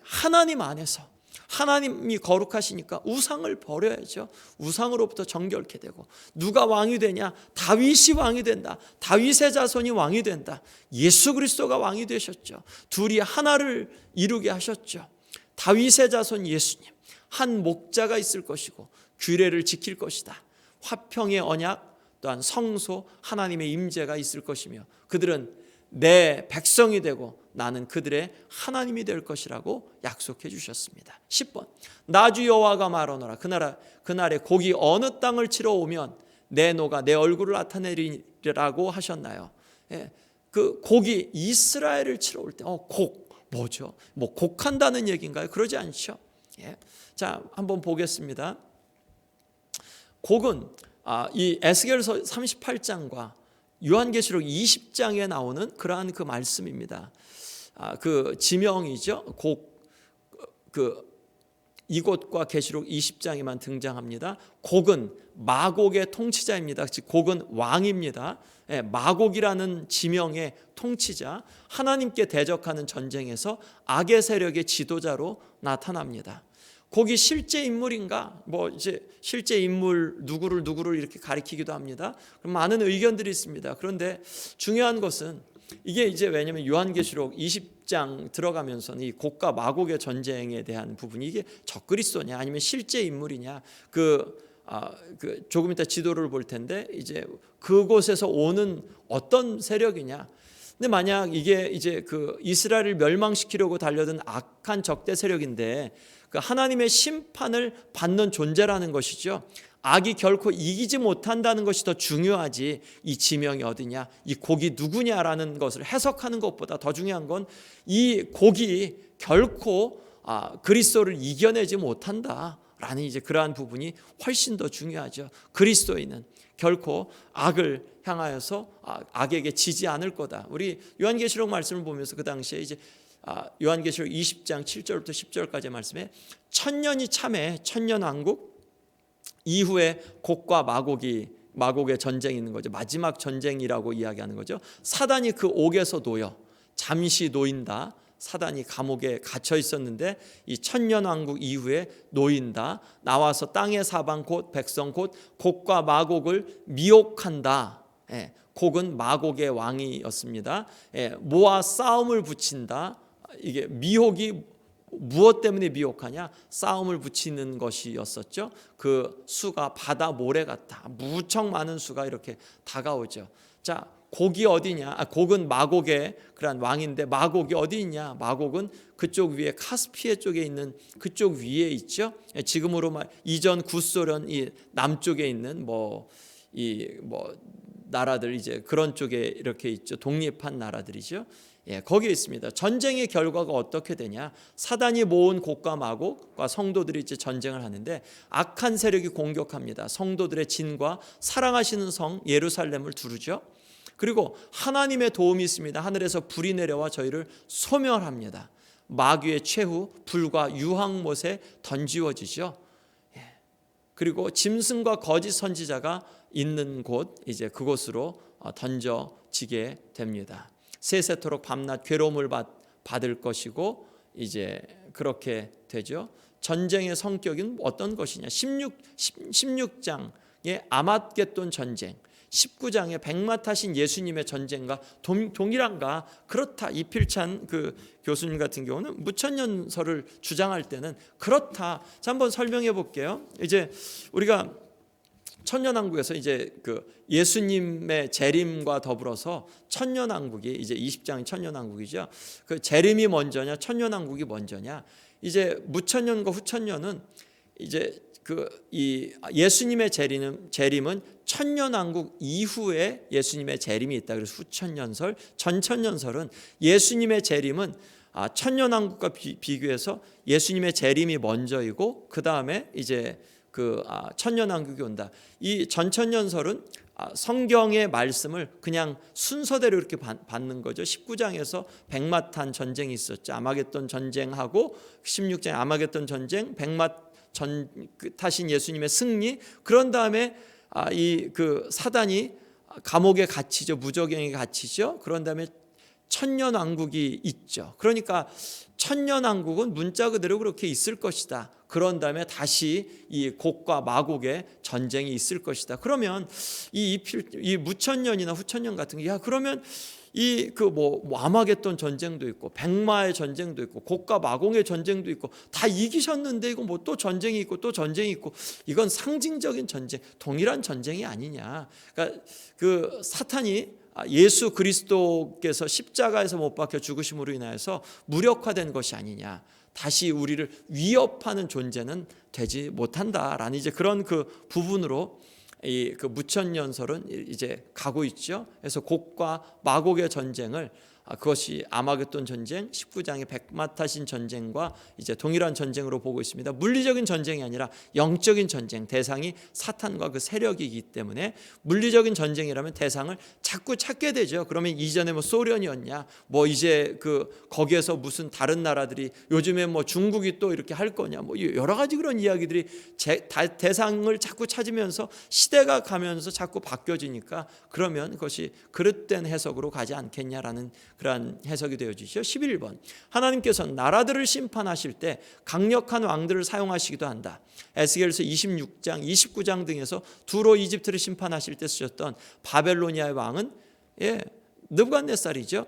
하나님 안에서, 하나님이 거룩하시니까 우상을 버려야죠. 우상으로부터 정결케 되고, 누가 왕이 되냐? 다윗이 왕이 된다. 다윗의 자손이 왕이 된다. 예수 그리스도가 왕이 되셨죠. 둘이 하나를 이루게 하셨죠. 다윗의 자손 예수님, 한 목자가 있을 것이고 규례를 지킬 것이다. 화평의 언약, 또한 성소, 하나님의 임재가 있을 것이며 그들은 내 백성이 되고 나는 그들의 하나님이 될 것이라고 약속해 주셨습니다. 10번 나 주 여호와가 말하노라. 그날에 곡이 어느 땅을 치러 오면 내 노가 내 얼굴을 나타내리라고 하셨나요? 예, 그 곡이 이스라엘을 치러 올 때 곡 뭐죠? 뭐 곡한다는 얘기인가요? 그러지 않죠. 예. 자, 한번 보겠습니다. 곡은 이 에스겔서 38장과 요한계시록 20장에 나오는 그러한 그 말씀입니다. 그 지명이죠. 곡 이곳과 계시록 20장에만 등장합니다. 곡은 마곡의 통치자입니다. 즉 곡은 왕입니다. 마곡이라는 지명의 통치자, 하나님께 대적하는 전쟁에서 악의 세력의 지도자로 나타납니다. 곡이 실제 인물인가? 뭐 이제 실제 인물 누구를 이렇게 가리키기도 합니다. 많은 의견들이 있습니다. 그런데 중요한 것은 이게 이제 왜냐하면 요한계시록 20장 들어가면서는 이 곡과 마곡의 전쟁에 대한 부분이 이게 적그리스도냐 아니면 실제 인물이냐 조금 이따 지도를 볼 텐데 이제 그곳에서 오는 어떤 세력이냐. 근데 만약 이게 이제 그 이스라엘을 멸망시키려고 달려든 악한 적대 세력인데 그 하나님의 심판을 받는 존재라는 것이죠. 악이 결코 이기지 못한다는 것이 더 중요하지 이 지명이 어디냐, 이 곡이 누구냐라는 것을 해석하는 것보다 더 중요한 건 이 곡이 결코 그리스도를 이겨내지 못한다라는 이제 그러한 부분이 훨씬 더 중요하죠. 그리스도인은 결코 악을 향하여서 악에게 지지 않을 거다. 우리 요한계시록 말씀을 보면서 그 당시에 이제 요한계시록 20장 7절부터 10절까지 말씀에 천년이 참에 천년왕국 이후에 곡과 마곡의 전쟁이 있는 거죠. 마지막 전쟁이라고 이야기하는 거죠. 사단이 그 옥에서 놓여 잠시 놓인다. 사단이 감옥에 갇혀 있었는데 이 천년왕국 이후에 놓인다. 나와서 땅의 사방 곧 백성 곧 곡과 마곡을 미혹한다. 곡은 마곡의 왕이었습니다. 모아 싸움을 붙인다. 이게 미혹이 무엇 때문에 미혹하냐? 싸움을 붙이는 것이었었죠. 그 수가 바다 모래 같다. 무척 많은 수가 이렇게 다가오죠. 자, 곡이 어디냐? 곡은 마곡의 그런 왕인데 마곡이 어디 있냐? 마곡은 그쪽 위에 카스피해 쪽에 있는 그쪽 위에 있죠. 지금으로 말 이전 구소련 이 남쪽에 있는 나라들 이제 그런 쪽에 이렇게 있죠. 독립한 나라들이죠. 거기에 있습니다. 전쟁의 결과가 어떻게 되냐? 사단이 모은 곡과 마곡과 성도들이 이제 전쟁을 하는데 악한 세력이 공격합니다. 성도들의 진과 사랑하시는 성 예루살렘을 두르죠. 그리고 하나님의 도움이 있습니다. 하늘에서 불이 내려와 저희를 소멸합니다. 마귀의 최후 불과 유황못에 던지워지죠. 그리고 짐승과 거짓 선지자가 있는 곳 이제 그곳으로 던져지게 됩니다. 세세토록 밤낮 괴로움을 받을 것이고 이제 그렇게 되죠. 전쟁의 성격은 어떤 것이냐? 16장의 아마겟돈 전쟁, 19장의 백마 타신 예수님의 전쟁과 동일한가? 그렇다. 이필찬 그 교수님 같은 경우는 무천년설을 주장할 때는 그렇다. 자, 한번 설명해 볼게요. 이제 우리가 천년왕국에서 이제 그 예수님의 재림과 더불어서 천년왕국이 이제 20장이 천년왕국이죠. 그 재림이 먼저냐, 천년왕국이 먼저냐? 이제 무천년과 후천년은 이제 이 예수님의 재림은 천년왕국 이후에 예수님의 재림이 있다. 그래서 후천년설, 전천년설은 예수님의 재림은 천년왕국과 비교해서 예수님의 재림이 먼저이고 그 다음에 이제 천년왕국이 온다. 이 전천년설은 성경의 말씀을 그냥 순서대로 이렇게 받는 거죠. 19장에서 백마탄 전쟁이 있었죠. 아마겟돈 전쟁하고 16장에 아마겟돈 전쟁, 백마 타신 예수님의 승리. 그런 다음에 사단이 감옥에 갇히죠. 무저갱에 갇히죠. 그런 다음에 천년왕국이 있죠. 그러니까 천년왕국은 문자 그대로 그렇게 있을 것이다. 그런 다음에 다시 이 곡과 마곡의 전쟁이 있을 것이다. 그러면 이 무천년이나 후천년 같은 게, 그러면 이 아마겟돈 전쟁도 있고 백마의 전쟁도 있고 곡과 마곡의 전쟁도 있고 다 이기셨는데 이거 또 전쟁이 있고 또 전쟁이 있고, 이건 상징적인 전쟁, 동일한 전쟁이 아니냐. 그러니까 그 사탄이 예수 그리스도께서 십자가에서 못 박혀 죽으심으로 인하여서 무력화된 것이 아니냐. 다시 우리를 위협하는 존재는 되지 못한다라는 이제 그런 그 부분으로 이 그 무천년설은 이제 가고 있죠. 그래서 곡과 마곡의 전쟁을, 그것이 아마겟돈 전쟁, 19장의 백마타신 전쟁과 이제 동일한 전쟁으로 보고 있습니다. 물리적인 전쟁이 아니라 영적인 전쟁, 대상이 사탄과 그 세력이기 때문에 물리적인 전쟁이라면 대상을 자꾸 찾게 되죠. 그러면 이전에 소련이었냐, 이제 거기에서 무슨 다른 나라들이, 요즘에 중국이 또 이렇게 할 거냐, 여러 가지 그런 이야기들이 대상을 자꾸 찾으면서 시대가 가면서 자꾸 바뀌어지니까, 그러면 그것이 그릇된 해석으로 가지 않겠냐라는 그러한 해석이 되어지죠. 11번, 하나님께서는 나라들을 심판하실 때 강력한 왕들을 사용하시기도 한다. 에스겔서 26장, 29장 등에서 두로 이집트를 심판하실 때 쓰셨던 바벨로니아의 왕은 느부갓네살이죠.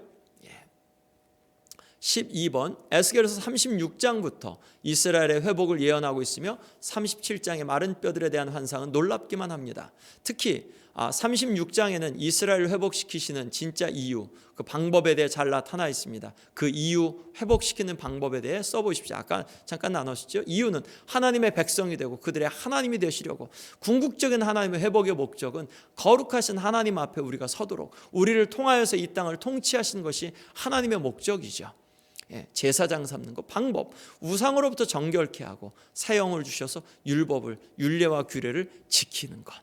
12번, 에스겔서 36장부터 이스라엘의 회복을 예언하고 있으며 37장의 마른 뼈들에 대한 환상은 놀랍기만 합니다. 특히 36장에는 이스라엘을 회복시키시는 진짜 이유, 그 방법에 대해 잘 나타나 있습니다. 그 이유, 회복시키는 방법에 대해 써보십시오. 아까 잠깐 나눴었죠. 이유는 하나님의 백성이 되고 그들의 하나님이 되시려고, 궁극적인 하나님의 회복의 목적은 거룩하신 하나님 앞에 우리가 서도록, 우리를 통하여서 이 땅을 통치하시는 것이 하나님의 목적이죠. 제사장 삼는 것, 방법, 우상으로부터 정결케 하고 사형을 주셔서 율법을, 율례와 규례를 지키는 것.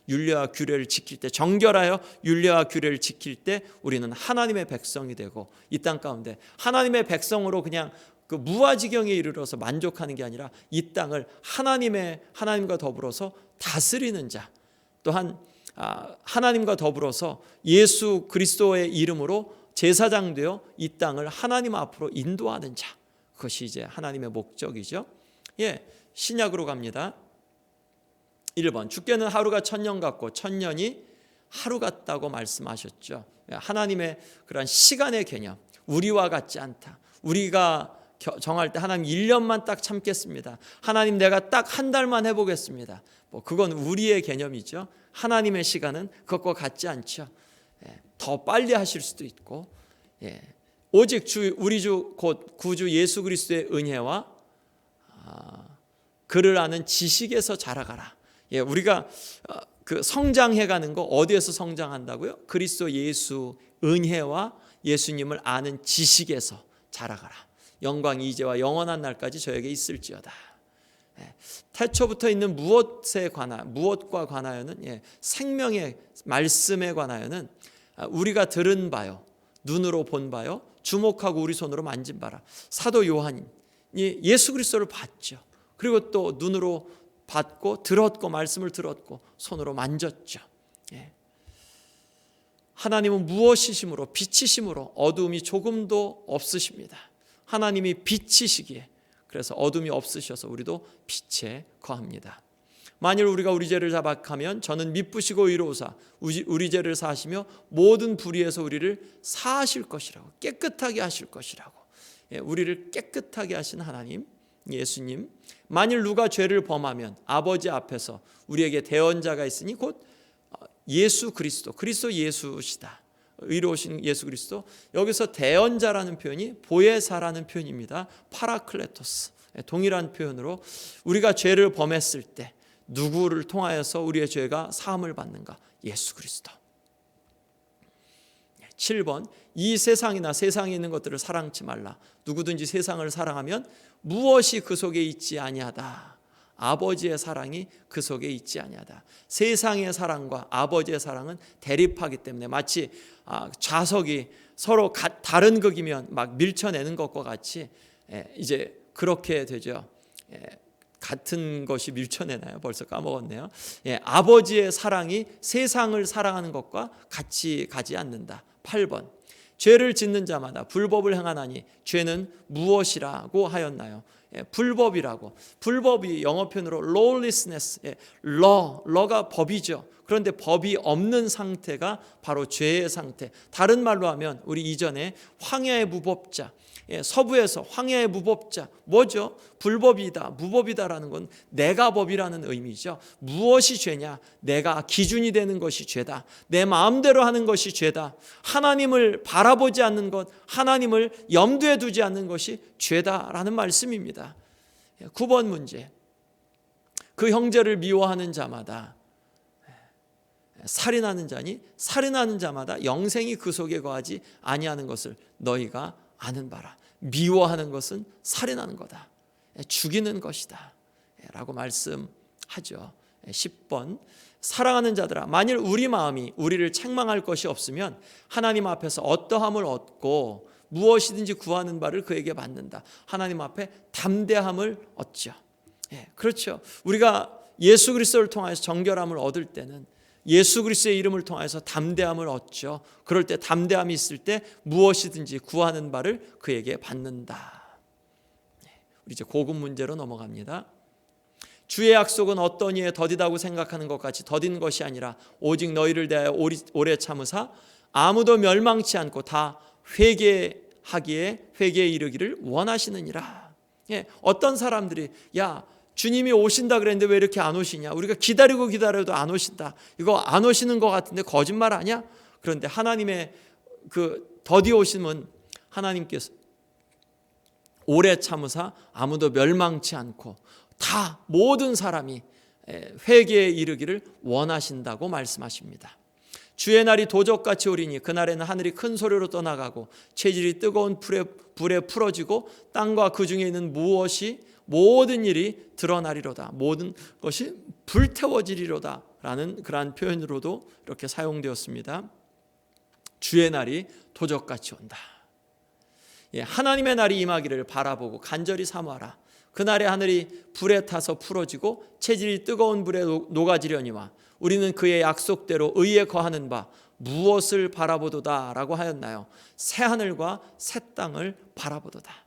율례와 규례를 지킬 때, 정결하여 율례와 규례를 지킬 때 우리는 하나님의 백성이 되고, 이 땅 가운데 하나님의 백성으로 그냥 그 무아지경에 이르러서 만족하는 게 아니라 이 땅을 하나님과 더불어서 다스리는 자, 또한 하나님과 더불어서 예수 그리스도의 이름으로 제사장 되어 이 땅을 하나님 앞으로 인도하는 자, 그것이 이제 하나님의 목적이죠. 신약으로 갑니다. 1번, 주께는 하루가 천년 같고 천년이 하루 같다고 말씀하셨죠. 하나님의 그런 시간의 개념, 우리와 같지 않다. 우리가 정할 때 하나님 1년만 딱 참겠습니다. 하나님 내가 딱 한 달만 해보겠습니다. 그건 우리의 개념이죠. 하나님의 시간은 그것과 같지 않죠. 더 빨리 하실 수도 있고, 오직 우리 주 곧 구주 예수 그리스도의 은혜와 그를 아는 지식에서 자라가라. 우리가 그 성장해가는 거 어디에서 성장한다고요? 그리스도 예수 은혜와 예수님을 아는 지식에서 자라가라. 영광이 이제와 영원한 날까지 저에게 있을지어다. 태초부터 있는 무엇과 관하여는, 생명의 말씀에 관하여는 우리가 들은 바요, 눈으로 본 바요, 주목하고 우리 손으로 만진 바라. 사도 요한이 예수 그리스도를 봤죠. 그리고 또 눈으로 봤고 들었고 말씀을 들었고 손으로 만졌죠. 하나님은 무엇이심으로, 빛이심으로 어두움이 조금도 없으십니다. 하나님이 빛이시기에 그래서 어둠이 없으셔서 우리도 빛에 거합니다. 만일 우리가 우리 죄를 자박하면 저는 미쁘시고 의로우사 우리 죄를 사하시며 모든 불의에서 우리를 사하실 것이라고, 깨끗하게 하실 것이라고. 우리를 깨끗하게 하신 하나님, 예수님. 만일 누가 죄를 범하면 아버지 앞에서 우리에게 대언자가 있으니 곧 예수 그리스도 예수시다. 의로우신 예수 그리스도. 여기서 대언자라는 표현이 보혜사라는 표현입니다. 파라클레토스. 동일한 표현으로 우리가 죄를 범했을 때 누구를 통하여서 우리의 죄가 사함을 받는가? 예수 그리스도. 7번, 이 세상이나 세상에 있는 것들을 사랑치 말라. 누구든지 세상을 사랑하면 무엇이 그 속에 있지 아니하다. 아버지의 사랑이 그 속에 있지 아니하다. 세상의 사랑과 아버지의 사랑은 대립하기 때문에 마치 좌석이 서로 다른 극이면 막 밀쳐내는 것과 같이 이제 그렇게 되죠. 같은 것이 밀쳐내나요? 벌써 까먹었네요. 아버지의 사랑이 세상을 사랑하는 것과 같이 가지 않는다. 8번, 죄를 짓는 자마다 불법을 행하나니 죄는 무엇이라고 하였나요? 불법이라고. 불법이 영어 표현으로 lawlessness, law가 법이죠. 그런데 법이 없는 상태가 바로 죄의 상태. 다른 말로 하면 우리 이전에 황야의 무법자, 서부에서 황야의 무법자, 뭐죠? 불법이다, 무법이다라는 건 내가 법이라는 의미죠. 무엇이 죄냐? 내가 기준이 되는 것이 죄다. 내 마음대로 하는 것이 죄다. 하나님을 바라보지 않는 것, 하나님을 염두에 두지 않는 것이 죄다라는 말씀입니다. 9번 문제. 그 형제를 미워하는 자마다 살인하는 자니 살인하는 자마다 영생이 그 속에 거하지 아니하는 것을 너희가 아는 바라. 미워하는 것은 살인하는 거다. 죽이는 것이다. 라고 말씀하죠. 10번. 사랑하는 자들아, 만일 우리 마음이 우리를 책망할 것이 없으면 하나님 앞에서 어떠함을 얻고 무엇이든지 구하는 바를 그에게 받는다. 하나님 앞에 담대함을 얻죠. 그렇죠. 우리가 예수 그리스도를 통해서 정결함을 얻을 때는 예수 그리스도의 이름을 통해서 담대함을 얻죠. 그럴 때 담대함이 있을 때 무엇이든지 구하는 바를 그에게 받는다. 우리 이제 고급 문제로 넘어갑니다. 주의 약속은 어떤 이에 더디다고 생각하는 것 같이 더딘 것이 아니라 오직 너희를 대하여 오래 참으사 아무도 멸망치 않고 다 회개에 이르기를 원하시느니라. 어떤 사람들이 주님이 오신다 그랬는데 왜 이렇게 안 오시냐? 우리가 기다려도 안 오신다. 이거 안 오시는 것 같은데 거짓말 아니야? 그런데 하나님의 그 더디 오심은 하나님께서 오래 참으사 아무도 멸망치 않고 다 모든 사람이 회개에 이르기를 원하신다고 말씀하십니다. 주의 날이 도적같이 오리니 그날에는 하늘이 큰 소리로 떠나가고 체질이 뜨거운 불에 풀어지고 땅과 그 중에 있는 모든 일이 드러나리로다. 모든 것이 불태워지리로다 라는 그러한 표현으로도 이렇게 사용되었습니다. 주의 날이 도적같이 온다. 하나님의 날이 임하기를 바라보고 간절히 사모하라. 그날의 하늘이 불에 타서 풀어지고 체질이 뜨거운 불에 녹아지려니와 우리는 그의 약속대로 의에 거하는 바 무엇을 바라보도다 라고 하였나요? 새 하늘과 새 땅을 바라보도다.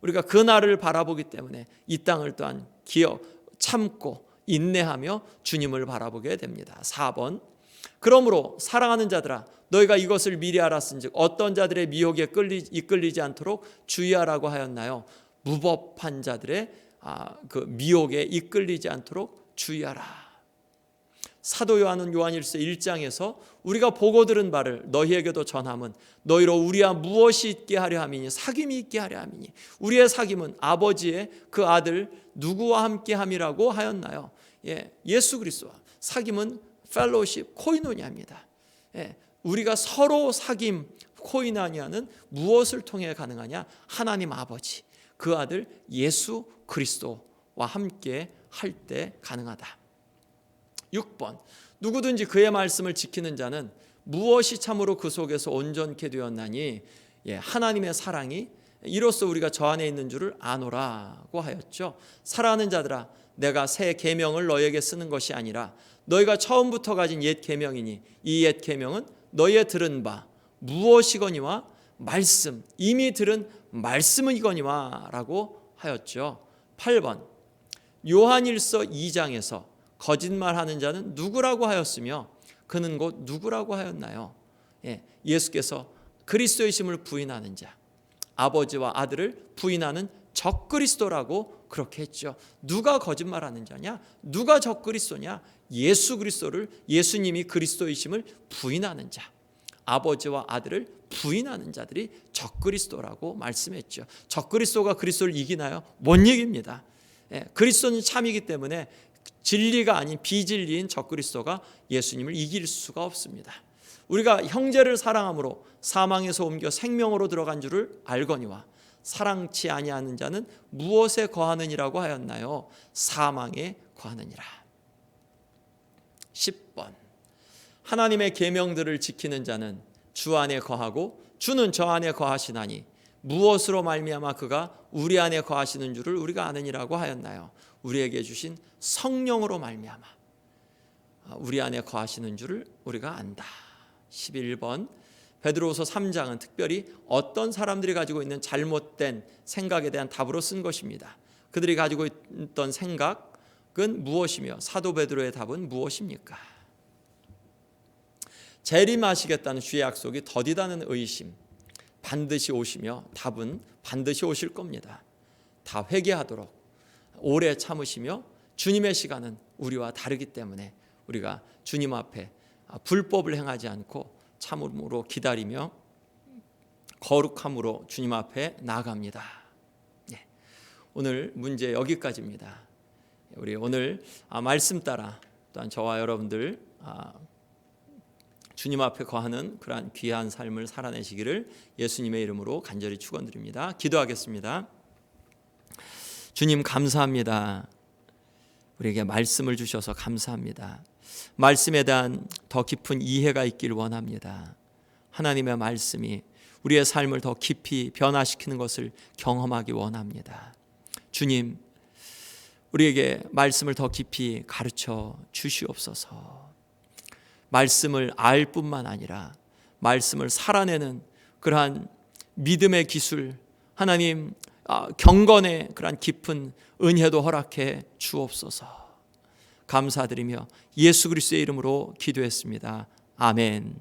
우리가 그 날을 바라보기 때문에 이 땅을 또한 참고 인내하며 주님을 바라보게 됩니다. 4번. 그러므로 사랑하는 자들아, 너희가 이것을 미리 알았은즉 어떤 자들의 미혹에 이끌리지 않도록 주의하라고 하였나요? 무법한 자들의 그 미혹에 이끌리지 않도록 주의하라. 사도 요한은 요한일서 1장에서 우리가 보고 들은 바를 너희에게도 전함은 너희로 우리와 무엇이 있게 하려 함이니 사귐이 있게 하려 함이니 우리의 사귐은 아버지의 그 아들 누구와 함께 함이라고 하였나요? 예수 그리스도와 사귐은 펠로십 코이노니아입니다. 우리가 서로 사귐 코이노니아는 무엇을 통해 가능하냐? 하나님 아버지 그 아들 예수 그리스도와 함께 할 때 가능하다. 6번. 누구든지 그의 말씀을 지키는 자는 무엇이 참으로 그 속에서 온전케 되었나니 하나님의 사랑이 이로써 우리가 저 안에 있는 줄을 아노라고 하였죠. 사랑하는 자들아, 내가 새 계명을 너희에게 쓰는 것이 아니라 너희가 처음부터 가진 옛 계명이니 이 옛 계명은 너희의 들은 바 무엇이거니와 말씀 이미 들은 말씀이거니와 라고 하였죠. 8번. 요한일서 2장에서 거짓말하는 자는 누구라고 하였으며 그는 곧 누구라고 하였나요? 예수께서 그리스도이심을 부인하는 자, 아버지와 아들을 부인하는 적그리스도라고 그렇게 했죠. 누가 거짓말하는 자냐? 누가 적그리스도냐? 예수 그리스도를, 예수님이 그리스도이심을 부인하는 자, 아버지와 아들을 부인하는 자들이 적그리스도라고 말씀했죠. 적그리스도가 그리스도를 이기나요? 못 이깁니다. 그리스도는 참이기 때문에 진리가 아닌 비진리인 적그리스도가 예수님을 이길 수가 없습니다. 우리가 형제를 사랑함으로 사망에서 옮겨 생명으로 들어간 줄을 알거니와 사랑치 아니하는 자는 무엇에 거하느니라고 하였나요? 사망에 거하느니라. 10번. 하나님의 계명들을 지키는 자는 주 안에 거하고 주는 저 안에 거하시나니 무엇으로 말미암아 그가 우리 안에 거하시는 줄을 우리가 아느니라고 하였나요? 우리에게 주신 성령으로 말미암아 우리 안에 거하시는 줄을 우리가 안다. 11번. 베드로후서 3장은 특별히 어떤 사람들이 가지고 있는 잘못된 생각에 대한 답으로 쓴 것입니다. 그들이 가지고 있던 생각은 무엇이며 사도 베드로의 답은 무엇입니까? 재림하시겠다는 주의 약속이 더디다는 의심, 반드시 오시며 답은 반드시 오실 겁니다. 다 회개하도록 오래 참으시며 주님의 시간은 우리와 다르기 때문에 우리가 주님 앞에 불법을 행하지 않고 참음으로 기다리며 거룩함으로 주님 앞에 나아갑니다. 오늘 문제 여기까지입니다. 우리 오늘 말씀 따라 또한 저와 여러분들 주님 앞에 거하는 그러한 귀한 삶을 살아내시기를 예수님의 이름으로 간절히 축원드립니다. 기도하겠습니다. 주님 감사합니다. 우리에게 말씀을 주셔서 감사합니다. 말씀에 대한 더 깊은 이해가 있길 원합니다. 하나님의 말씀이 우리의 삶을 더 깊이 변화시키는 것을 경험하기 원합니다. 주님, 우리에게 말씀을 더 깊이 가르쳐 주시옵소서. 말씀을 알 뿐만 아니라 말씀을 살아내는 그러한 믿음의 기술, 하나님 경건의 그러한 깊은 은혜도 허락해 주옵소서. 감사드리며 예수 그리스도의 이름으로 기도했습니다. 아멘.